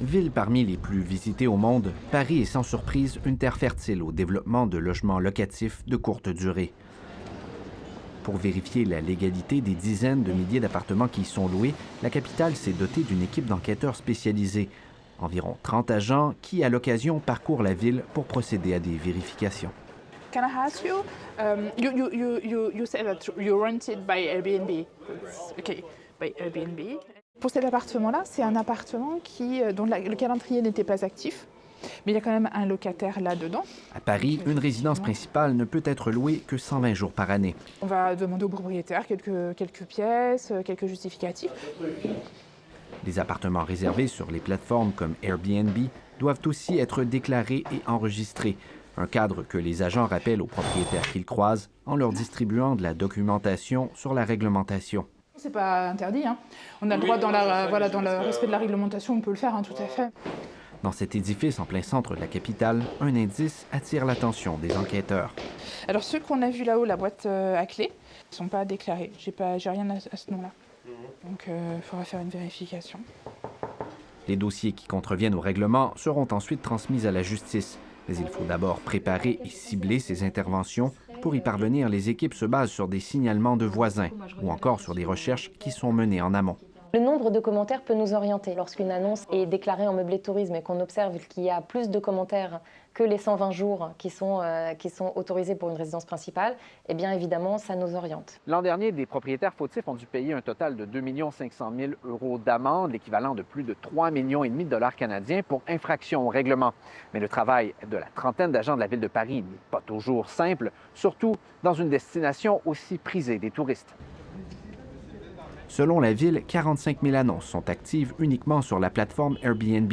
Ville parmi les plus visitées au monde, Paris est sans surprise une terre fertile au développement de logements locatifs de courte durée. Pour vérifier la légalité des dizaines de milliers d'appartements qui y sont loués, la capitale s'est dotée d'une équipe d'enquêteurs spécialisés. Environ 30 agents qui, à l'occasion, parcourent la ville pour procéder à des vérifications. Can I ask you? You said that you rented by Airbnb. Okay, by Airbnb. Pour cet appartement-là, c'est un appartement dont le calendrier n'était pas actif, mais il y a quand même un locataire là-dedans. À Paris, une résidence principale ne peut être louée que 120 jours par année. On va demander au propriétaire quelques pièces, quelques justificatifs. Les appartements réservés sur les plateformes comme Airbnb doivent aussi être déclarés et enregistrés. Un cadre que les agents rappellent aux propriétaires qu'ils croisent en leur distribuant de la documentation sur la réglementation. C'est pas interdit, hein. On a le droit, dans le respect de la réglementation, on peut le faire, hein, tout à fait. Dans cet édifice en plein centre de la capitale, un indice attire l'attention des enquêteurs. Alors ceux qu'on a vus là-haut, la boîte à clé, ne sont pas déclarés. J'ai rien à ce nom-là. Donc il faudra faire une vérification. Les dossiers qui contreviennent au règlement seront ensuite transmis à la justice. Mais il faut d'abord préparer et cibler ces interventions. Pour y parvenir, les équipes se basent sur des signalements de voisins ou encore sur des recherches qui sont menées en amont. Le nombre de commentaires peut nous orienter. Lorsqu'une annonce est déclarée en meublé tourisme et qu'on observe qu'il y a plus de commentaires que les 120 jours qui sont autorisés pour une résidence principale, eh bien évidemment, ça nous oriente. L'an dernier, des propriétaires fautifs ont dû payer un total de 2 500 000 € d'amende, l'équivalent de plus de 3,5 millions de dollars canadiens pour infraction au règlement. Mais le travail de la trentaine d'agents de la Ville de Paris n'est pas toujours simple, surtout dans une destination aussi prisée des touristes. Selon la Ville, 45 000 annonces sont actives uniquement sur la plateforme Airbnb.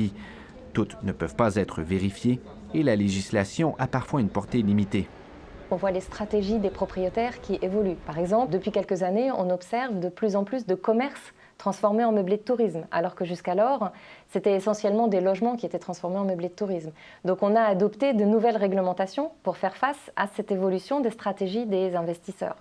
Toutes ne peuvent pas être vérifiées et la législation a parfois une portée limitée. On voit les stratégies des propriétaires qui évoluent. Par exemple, depuis quelques années, on observe de plus en plus de commerces transformés en meublés de tourisme, alors que jusqu'alors, c'était essentiellement des logements qui étaient transformés en meublés de tourisme. Donc on a adopté de nouvelles réglementations pour faire face à cette évolution des stratégies des investisseurs.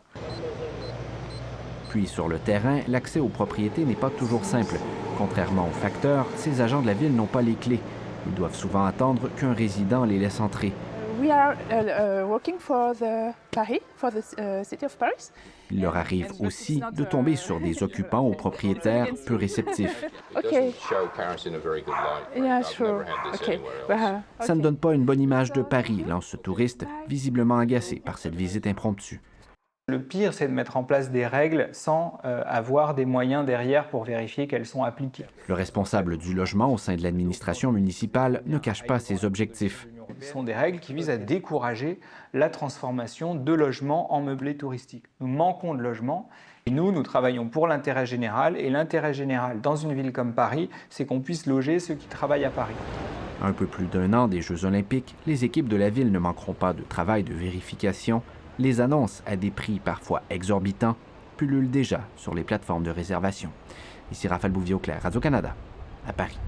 Puis sur le terrain, l'accès aux propriétés n'est pas toujours simple. Contrairement aux facteurs, ces agents de la ville n'ont pas les clés. Ils doivent souvent attendre qu'un résident les laisse entrer. We are working for the city of Paris. Il leur arrive aussi de tomber sur des occupants ou propriétaires peu réceptifs. Okay. Yeah, sure. Okay. Ça ne donne pas une bonne image de Paris, lance ce touriste, visiblement agacé par cette visite impromptue. Le pire, c'est de mettre en place des règles sans avoir des moyens derrière pour vérifier qu'elles sont appliquées. Le responsable du logement au sein de l'administration municipale ne cache pas ses objectifs. Ce sont des règles qui visent à décourager la transformation de logements en meublés touristiques. Nous manquons de logements et nous travaillons pour l'intérêt général. Et l'intérêt général dans une ville comme Paris, c'est qu'on puisse loger ceux qui travaillent à Paris. À un peu plus d'1 an des Jeux olympiques, les équipes de la ville ne manqueront pas de travail de vérification. Les annonces à des prix parfois exorbitants pullulent déjà sur les plateformes de réservation. Ici Raphaël Bouvier-Auclair, Radio-Canada, à Paris.